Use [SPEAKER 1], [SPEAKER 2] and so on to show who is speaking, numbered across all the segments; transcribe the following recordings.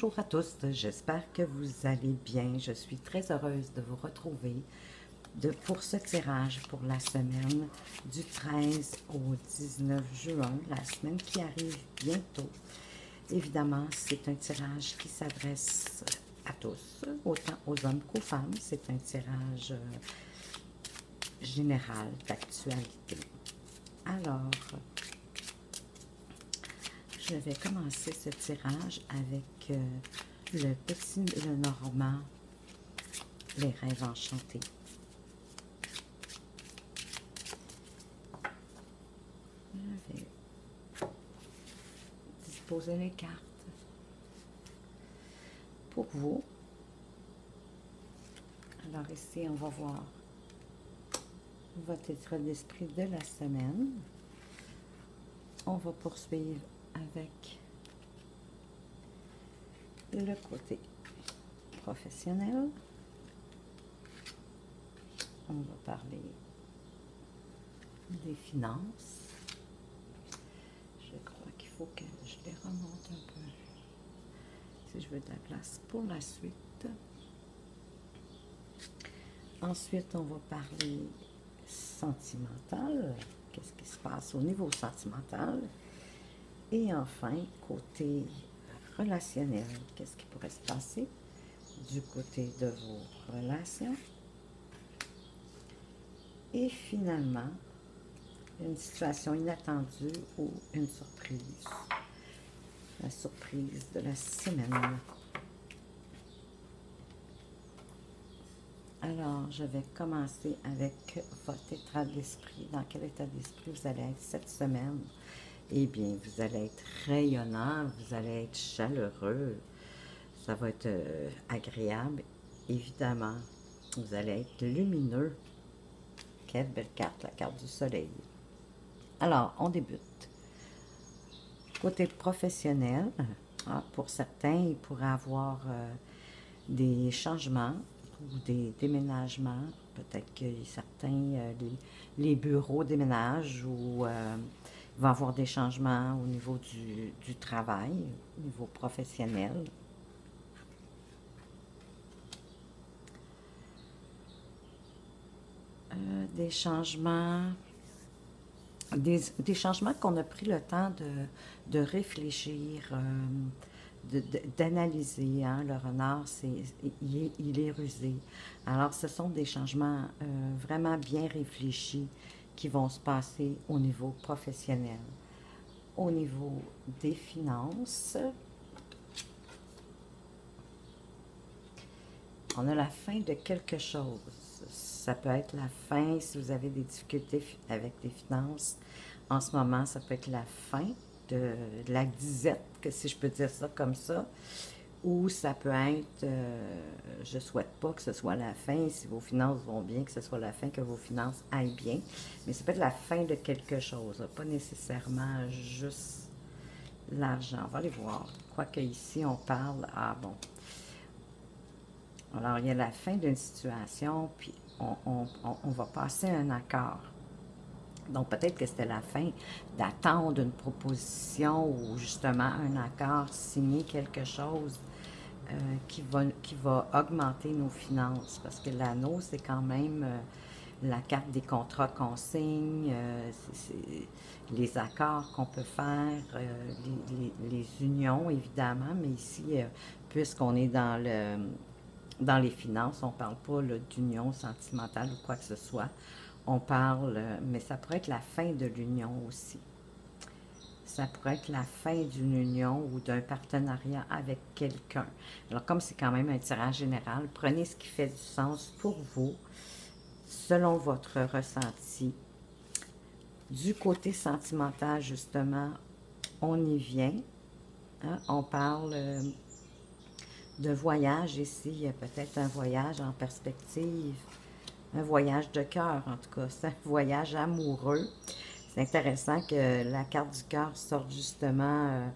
[SPEAKER 1] Bonjour à tous, j'espère que vous allez bien. Je suis très heureuse de vous retrouver pour ce tirage pour la semaine du 13 au 19 juin, la semaine qui arrive bientôt. Évidemment, c'est un tirage qui s'adresse à tous, autant aux hommes qu'aux femmes. C'est un tirage général d'actualité. Alors, je vais commencer ce tirage avec le petit Lenormand, les rêves enchantés. Je vais disposer les cartes pour vous. Alors ici, on va voir votre état d'esprit de la semaine. On va poursuivre avec le côté professionnel. On va parler des finances. Je crois qu'il faut que je les remonte un peu si je veux de la place pour la suite. Ensuite, on va parler sentimental. Qu'est-ce qui se passe au niveau sentimental? Et enfin, côté relationnel, qu'est-ce qui pourrait se passer du côté de vos relations? Et finalement, une situation inattendue ou une surprise. La surprise de la semaine. Alors, je vais commencer avec votre état d'esprit. Dans quel état d'esprit vous allez être cette semaine? Eh bien, vous allez être rayonnant, vous allez être chaleureux, ça va être agréable, évidemment. Vous allez être lumineux. Quelle belle carte, la carte du soleil. Alors, on débute. Côté professionnel, pour certains, il pourrait avoir des changements ou des déménagements. Peut-être que certains, les bureaux déménagent ou il va y avoir des changements au niveau du travail, au niveau professionnel. Des changements qu'on a pris le temps de réfléchir, d'analyser. Hein. Le renard, il est rusé. Alors, ce sont des changements vraiment bien réfléchis qui vont se passer au niveau professionnel. Au niveau des finances, on a la fin de quelque chose. Ça peut être la fin si vous avez des difficultés avec les finances. En ce moment, ça peut être la fin de la disette, que si je peux dire ça comme ça. Ou ça peut être, je ne souhaite pas que ce soit la fin, si vos finances vont bien, que ce soit la fin, que vos finances aillent bien. Mais ça peut être la fin de quelque chose, pas nécessairement juste l'argent. On va aller voir. Quoique ici, on parle, bon. Alors, il y a la fin d'une situation, puis on va passer un accord. Donc, peut-être que c'était la fin d'attendre une proposition ou justement un accord, signer quelque chose qui va augmenter nos finances. Parce que l'anneau, c'est quand même la carte des contrats qu'on signe, les accords qu'on peut faire, les unions, évidemment. Mais ici, puisqu'on est dans les finances, on ne parle pas d'union sentimentale ou quoi que ce soit. On parle, mais ça pourrait être la fin de l'union aussi. Ça pourrait être la fin d'une union ou d'un partenariat avec quelqu'un. Alors, comme c'est quand même un tirage général, prenez ce qui fait du sens pour vous, selon votre ressenti. Du côté sentimental, justement, on y vient. Hein? On parle de voyage ici. Il y a peut-être un voyage en perspective. Un voyage de cœur, en tout cas. C'est un voyage amoureux. C'est intéressant que la carte du cœur sorte justement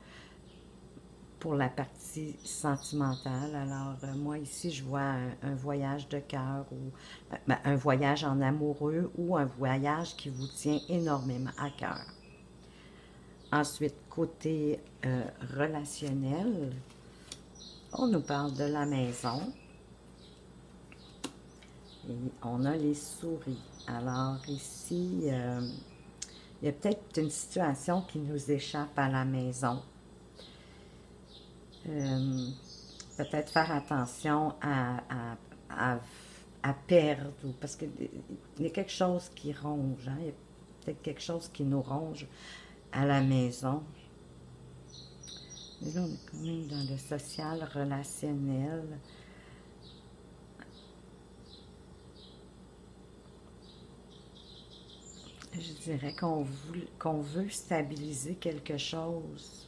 [SPEAKER 1] pour la partie sentimentale. Alors, moi, ici, je vois un voyage de cœur ou un voyage en amoureux ou un voyage qui vous tient énormément à cœur. Ensuite, côté relationnel, On nous parle de la maison. Et on a les souris. Alors ici, il y a peut-être une situation qui nous échappe à la maison. Peut-être faire attention à perdre, parce qu'il y a quelque chose qui ronge, hein? Il y a peut-être quelque chose qui nous ronge à la maison. Mais là, on est quand même dans le social, relationnel. Je dirais qu'on veut stabiliser quelque chose.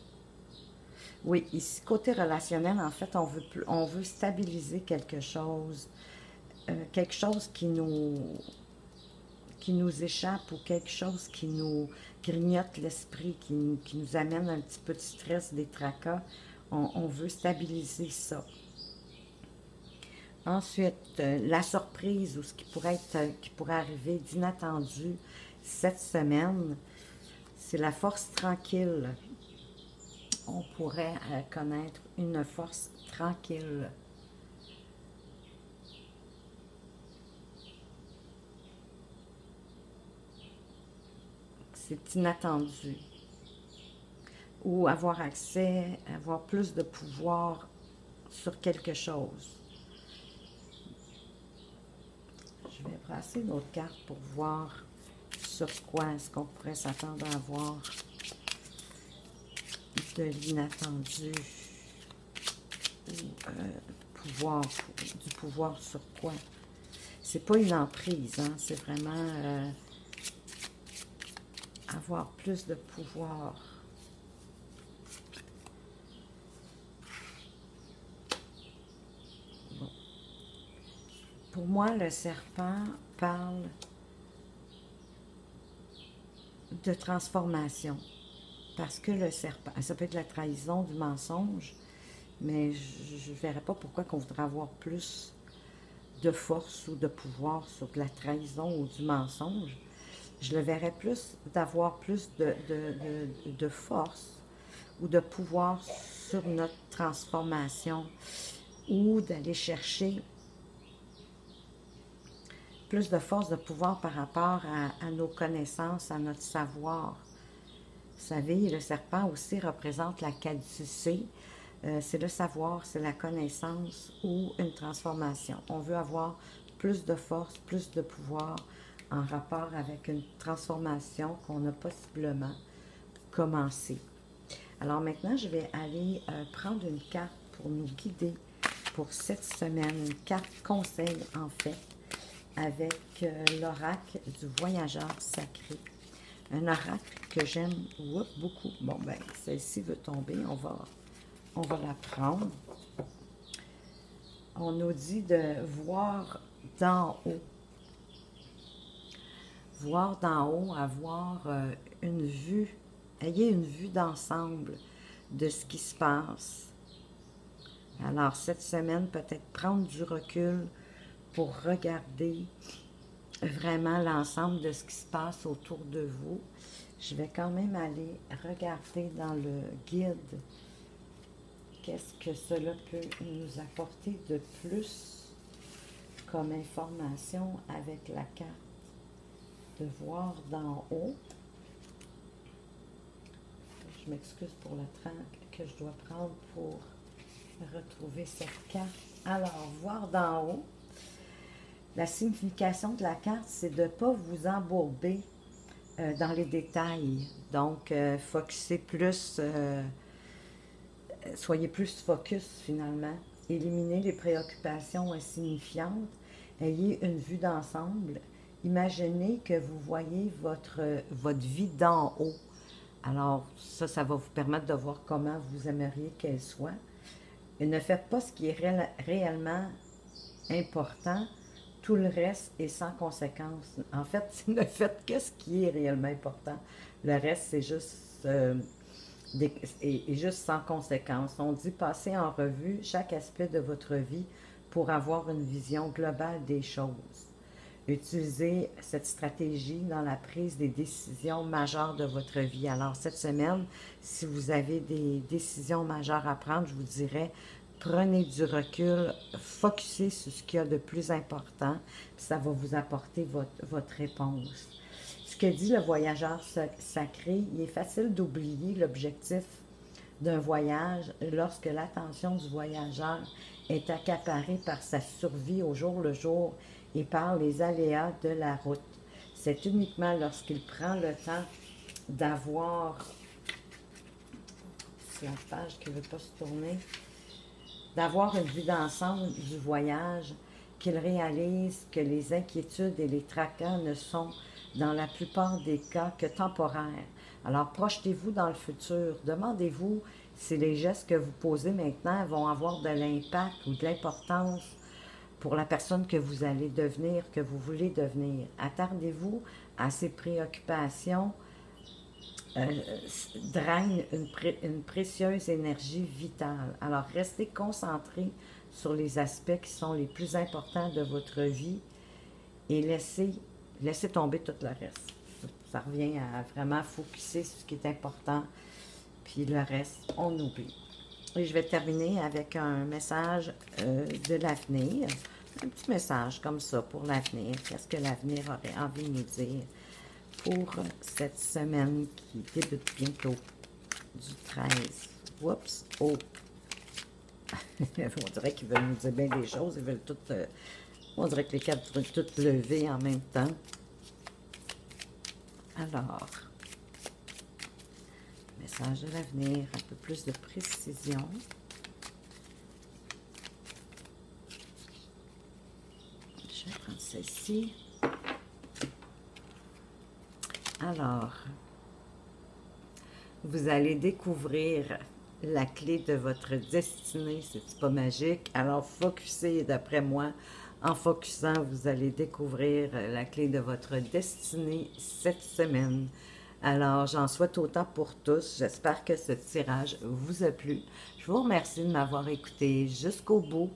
[SPEAKER 1] Oui, ici, côté relationnel, en fait, on veut stabiliser quelque chose qui nous échappe ou quelque chose qui nous grignote l'esprit, qui nous amène un petit peu de stress, des tracas. On veut stabiliser ça. Ensuite, la surprise ou ce qui pourrait arriver d'inattendu cette semaine, c'est la force tranquille. On pourrait connaître une force tranquille. C'est inattendu. Ou avoir accès, avoir plus de pouvoir sur quelque chose. Je vais brasser une autre carte pour voir sur quoi est-ce qu'on pourrait s'attendre à avoir de l'inattendu. Du pouvoir sur quoi? C'est pas une emprise, hein? C'est vraiment avoir plus de pouvoir. Bon. Pour moi, le serpent parle de transformation. Parce que le serpent, ça peut être la trahison, du mensonge, mais je ne verrais pas pourquoi qu'on voudrait avoir plus de force ou de pouvoir sur de la trahison ou du mensonge. Je le verrais plus d'avoir plus de force ou de pouvoir sur notre transformation ou d'aller chercher plus de force, de pouvoir par rapport à nos connaissances, à notre savoir. Vous savez, le serpent aussi représente la caducée. C'est le savoir, c'est la connaissance ou une transformation. On veut avoir plus de force, plus de pouvoir en rapport avec une transformation qu'on a possiblement commencé. Alors maintenant, je vais aller prendre une carte pour nous guider pour cette semaine, une carte conseil en fait, avec l'oracle du voyageur sacré. Un oracle que j'aime beaucoup. Bon, ben, celle-ci veut tomber, on va la prendre. On nous dit de voir d'en haut. Voir d'en haut, avoir une vue, ayez une vue d'ensemble de ce qui se passe. Alors, cette semaine, peut-être prendre du recul pour regarder vraiment l'ensemble de ce qui se passe autour de vous. Je vais quand même aller regarder dans le guide qu'est-ce que cela peut nous apporter de plus comme information avec la carte de voir d'en haut. Je m'excuse pour le temps que je dois prendre pour retrouver cette carte. Alors, voir d'en haut. La signification de la carte, c'est de ne pas vous embourber dans les détails. Donc, focussez plus, soyez plus focus finalement. Éliminez les préoccupations insignifiantes. Ayez une vue d'ensemble. Imaginez que vous voyez votre vie d'en haut. Alors, ça va vous permettre de voir comment vous aimeriez qu'elle soit. Et ne faites pas ce qui est réellement important. Tout le reste est sans conséquence. En fait, ne faites que ce qui est réellement important. Le reste, c'est juste, est juste sans conséquence. On dit passer en revue chaque aspect de votre vie pour avoir une vision globale des choses. Utilisez cette stratégie dans la prise des décisions majeures de votre vie. Alors, cette semaine, si vous avez des décisions majeures à prendre, je vous dirais prenez du recul, focussez sur ce qu'il y a de plus important, puis ça va vous apporter votre réponse. Ce que dit le voyageur sacré, il est facile d'oublier l'objectif d'un voyage lorsque l'attention du voyageur est accaparée par sa survie au jour le jour et par les aléas de la route. C'est uniquement lorsqu'il prend le temps d'avoir... C'est la page qui ne veut pas se tourner. D'avoir une vue d'ensemble du voyage, qu'il réalise que les inquiétudes et les tracas ne sont, dans la plupart des cas, que temporaires. Alors, projetez-vous dans le futur. Demandez-vous si les gestes que vous posez maintenant vont avoir de l'impact ou de l'importance pour la personne que vous allez devenir, que vous voulez devenir. Attardez-vous à ces préoccupations drainent une précieuse énergie vitale. Alors, restez concentré sur les aspects qui sont les plus importants de votre vie et laissez tomber tout le reste. Ça revient à vraiment focusser sur ce qui est important, puis le reste, on oublie. Et je vais terminer avec un message de l'avenir. Un petit message comme ça pour l'avenir. Qu'est-ce que l'avenir aurait envie de nous dire pour cette semaine qui débute bientôt du 13. Oups! Oh! On dirait qu'ils veulent nous dire bien des choses. Ils veulent tout... on dirait que les cartes veulent toutes lever en même temps. Alors, message de l'avenir, un peu plus de précision. Je vais prendre celle-ci. Alors, vous allez découvrir la clé de votre destinée. C'est pas magique. Alors, focussez, d'après moi, en focusant, vous allez découvrir la clé de votre destinée cette semaine. Alors, j'en souhaite autant pour tous. J'espère que ce tirage vous a plu. Je vous remercie de m'avoir écouté jusqu'au bout.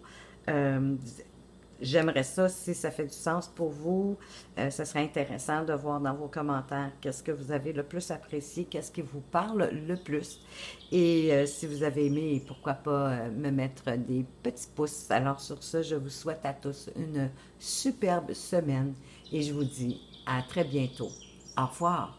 [SPEAKER 1] J'aimerais ça, si ça fait du sens pour vous, ça serait intéressant de voir dans vos commentaires qu'est-ce que vous avez le plus apprécié, qu'est-ce qui vous parle le plus. Et si vous avez aimé, pourquoi pas me mettre des petits pouces. Alors sur ce, je vous souhaite à tous une superbe semaine et je vous dis à très bientôt. Au revoir.